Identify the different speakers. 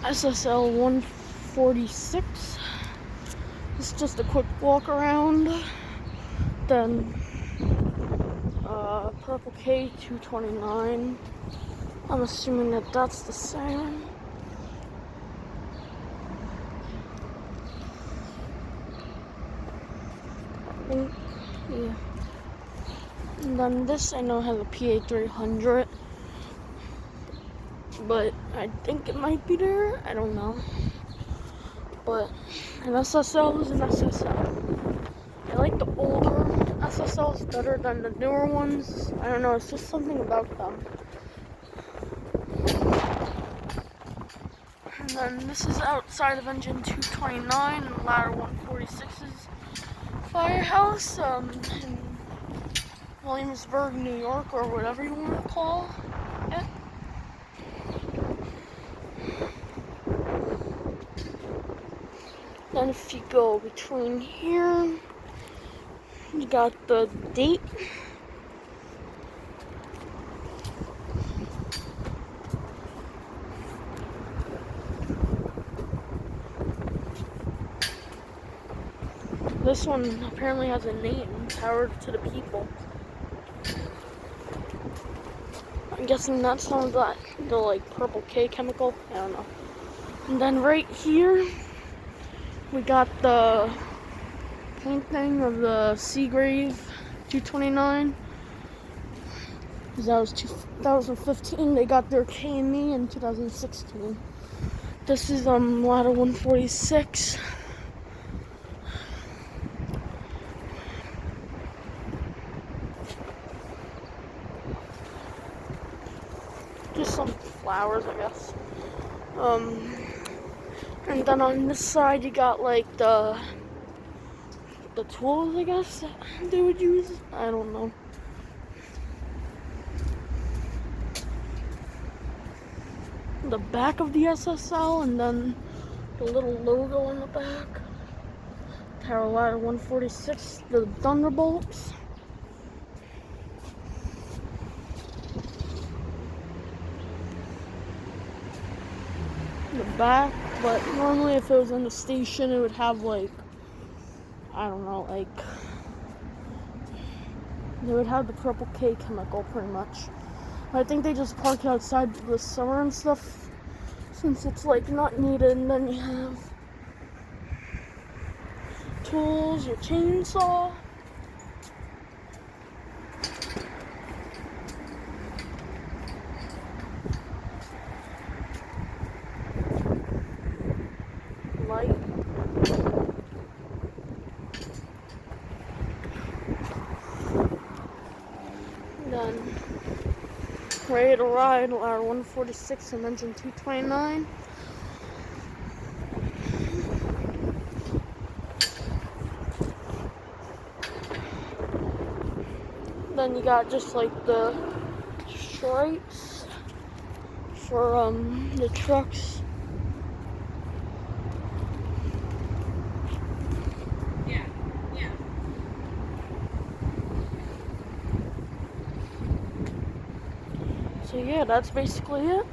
Speaker 1: SSL 146. It's just a quick walk around. Then Purple K 229. I'm assuming that that's the same. Yeah. And then this I know has a PA 300. But I think it might be there. I don't know. But an SSL is an SSL. I like the older SSLs better than the newer ones. I don't know, it's just something about them. And then this is outside of engine 229 and ladder 146's firehouse in Williamsburg, New York, or whatever you want to call it. Then if you go between here, you got the date. This one apparently has a name, Power to the People. I'm guessing that's some of that, the like Purple K chemical. I don't know. And then right here, we got the painting of the Seagrave 229. That was 2015. They got their KME in 2016. This is ladder 146. Just some flowers, I guess. And then on this side you got like the tools, I guess, that they would use. I don't know. The back of the SSL, and then the little logo on the back. Tower ladder 146, the Thunderbolts. The back, but normally if it was in the station it would have like, I don't know, like they would have the Purple K chemical pretty much. I think they just park it outside the summer and stuff since it's like not needed. And then you have tools, your chainsaw. Light. Then ready to ride, ladder 146 and engine 229. Then you got just like the stripes for the trucks. So yeah, that's basically it.